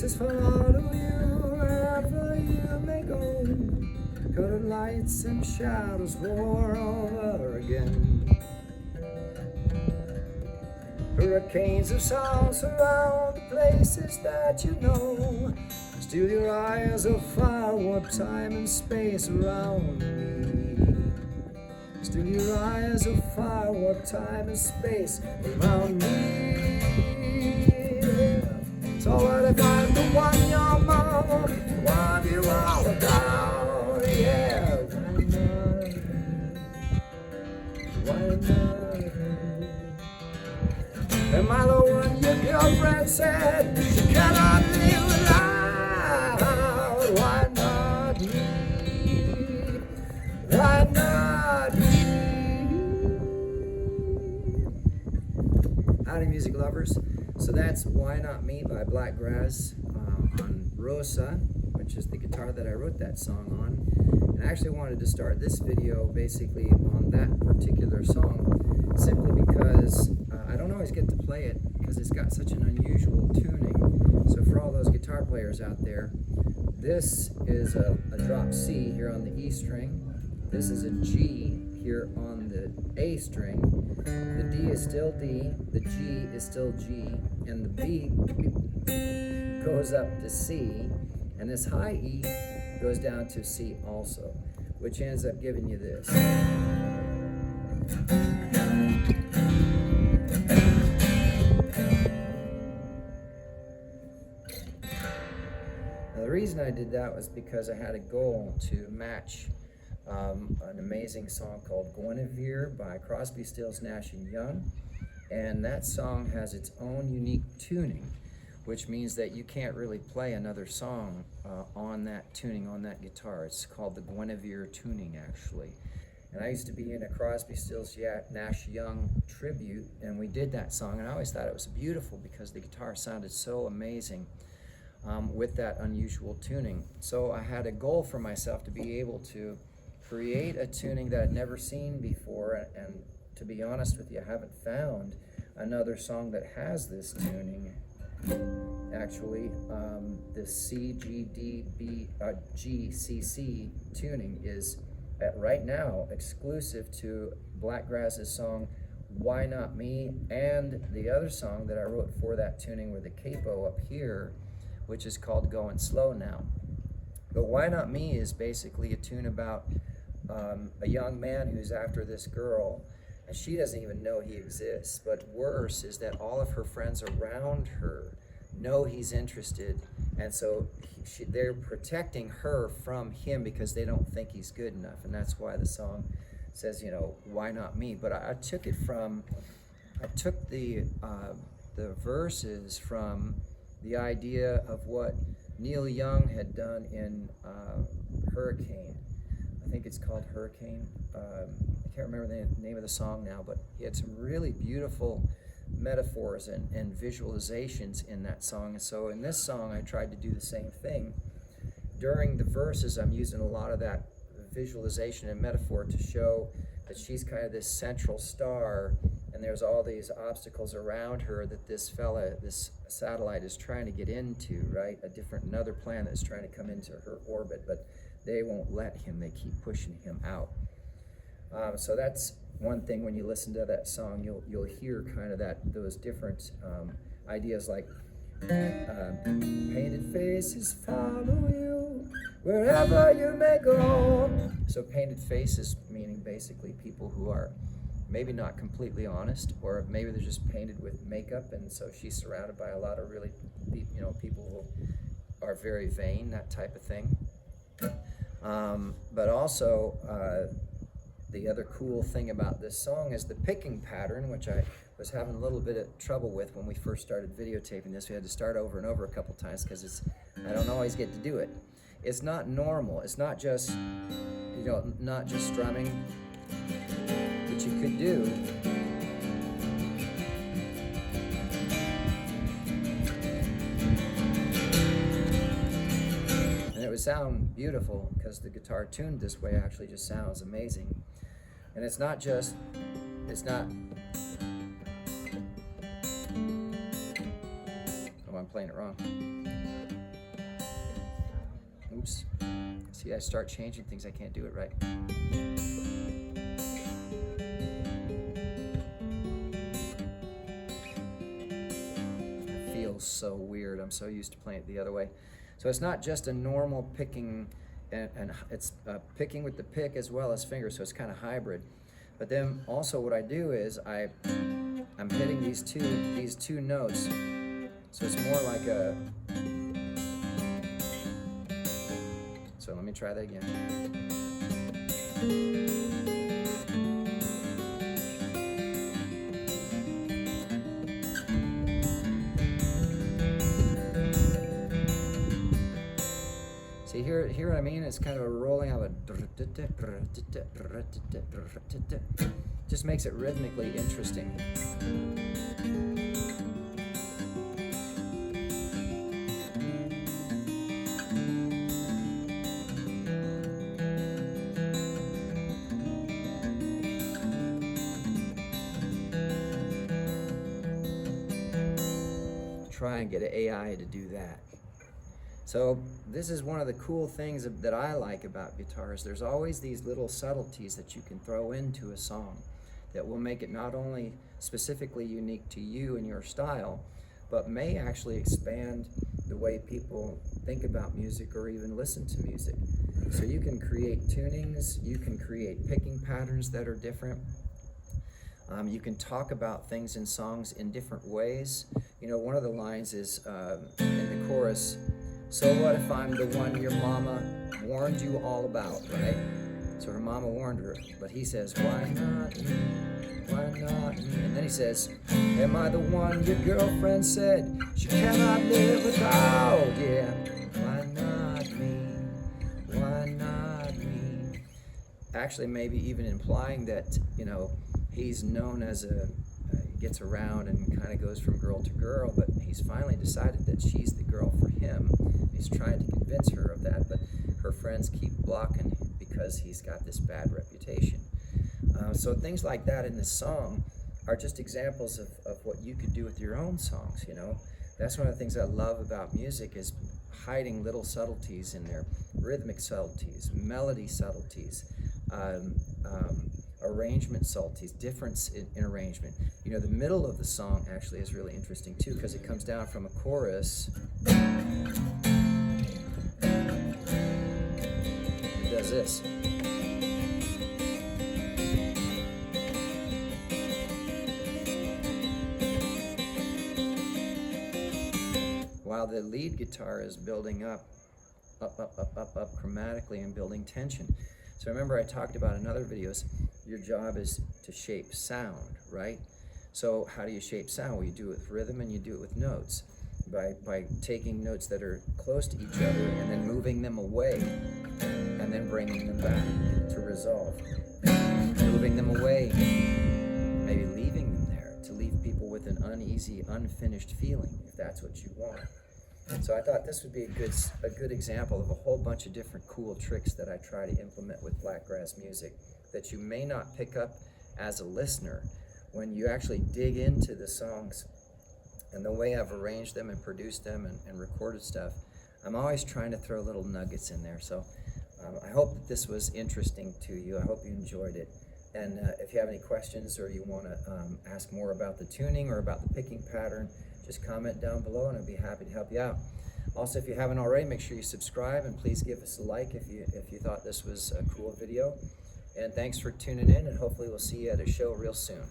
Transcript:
faces follow you wherever you may go. Colored lights and shadows roar over again. Hurricanes of sound surround the places that you know. Still your eyes of fire warp time and space around me. Still your eyes of fire warp time and space around me. So what if I'm the one your mama warned you all about? Yeah, why not? Am I the one your girlfriend said she cannot live without? Why not me? Why not me? Howdy, music lovers. So that's Why Not Me by Blakgraz on Rosa, which is the guitar that I wrote that song on. And I actually wanted to start this video basically on that particular song simply because I don't always get to play it because it's got such an unusual tuning. So for all those guitar players out there, this is a drop C here on the E string. This is a G here on the A string. The D is still D, the G is still G, and the B goes up to C, and this high E goes down to C also, which ends up giving you this. Now, the reason I did that was because I had a goal to match an amazing song called Guinevere by Crosby, Nash Young, and that song has its own unique tuning, which means that you can't really play another song on that tuning, on that guitar. It's called the Guinevere tuning, actually. And I used to be in a Crosby, Nash Young tribute, and we did that song, and I always thought it was beautiful because the guitar sounded so amazing with that unusual tuning. So I had a goal for myself to be able to create a tuning that I'd never seen before, and to be honest with you, I haven't found another song that has this tuning. Actually, the C, G, D, B, G, C, C tuning is right now exclusive to Blakgraz's song Why Not Me, and the other song that I wrote for that tuning with the capo up here, which is called Going Slow Now. But Why Not Me is basically a tune about a young man who's after this girl, and she doesn't even know he exists. But worse is that all of her friends around her know he's interested, and so they're protecting her from him because they don't think he's good enough, and that's why the song says, you know, why not me? But I took the verses from the idea of what Neil Young had done in Hurricane. I think it's called Hurricane. I can't remember the name of the song now, but he had some really beautiful metaphors and visualizations in that song. And so in this song, I tried to do the same thing. During the verses, I'm using a lot of that visualization and metaphor to show that she's kind of this central star, and there's all these obstacles around her that this satellite is trying to get into, right? Another planet is trying to come into her orbit, but they won't let him. They keep pushing him out. So that's one thing. When you listen to that song, you'll hear kind of those different ideas, like painted faces follow you wherever you may go. So painted faces meaning basically people who are maybe not completely honest, or maybe they're just painted with makeup, and so she's surrounded by a lot of really, people who are very vain, that type of thing. But also, the other cool thing about this song is the picking pattern, which I was having a little bit of trouble with when we first started videotaping this. We had to start over and over a couple times because I don't always get to do it. It's not normal. It's not just, not just strumming, which you could do. And it would sound beautiful because the guitar tuned this way actually just sounds amazing. And it's not. Oh, I'm playing it wrong. See, I start changing things, I can't do it right. It feels so weird. I'm so used to playing it the other way. So it's not just a normal picking, and it's picking with the pick as well as fingers, so it's kind of hybrid. But then also what I do is I'm hitting these two notes, so it's more like a. So let me try that again. See, hear what I mean? It's kind of a rolling of a. Just makes it rhythmically interesting. Try and get an AI to do that. So this is one of the cool things that I like about guitars. There's always these little subtleties that you can throw into a song that will make it not only specifically unique to you and your style, but may actually expand the way people think about music or even listen to music. So you can create tunings, you can create picking patterns that are different. You can talk about things in songs in different ways. You know, one of the lines is in the chorus, so what if I'm the one your mama warned you all about, right? So her mama warned her, but he says, why not me? Why not me? And then he says, am I the one your girlfriend said she cannot live without? Yeah, why not me? Why not me? Actually, maybe even implying that, you know, he's known as he gets around and kind of goes from girl to girl, but he's finally decided that she's the girl for him. He's trying to convince her of that, but her friends keep blocking him because he's got this bad reputation. So things like that in this song are just examples of what you could do with your own songs, you know. That's one of the things I love about music, is hiding little subtleties in there, rhythmic subtleties, melody subtleties, arrangement subtleties, difference in arrangement. You know, the middle of the song actually is really interesting too, because it comes down from a chorus. It does this. While the lead guitar is building up chromatically and building tension. So remember I talked about in other videos, your job is to shape sound, right? So how do you shape sound? Well, you do it with rhythm and you do it with notes. By taking notes that are close to each other and then moving them away and then bringing them back to resolve. Moving them away, maybe leaving them there to leave people with an uneasy, unfinished feeling, if that's what you want. So I thought this would be a good example of a whole bunch of different cool tricks that I try to implement with Blakgraz music that you may not pick up as a listener when you actually dig into the songs. And the way I've arranged them and produced them and recorded stuff, I'm always trying to throw little nuggets in there. So I hope that this was interesting to you. I hope you enjoyed it. And if you have any questions or you want to ask more about the tuning or about the picking pattern, just comment down below and I'd be happy to help you out. Also, if you haven't already, make sure you subscribe and please give us a like if you thought this was a cool video. And thanks for tuning in, and hopefully we'll see you at a show real soon.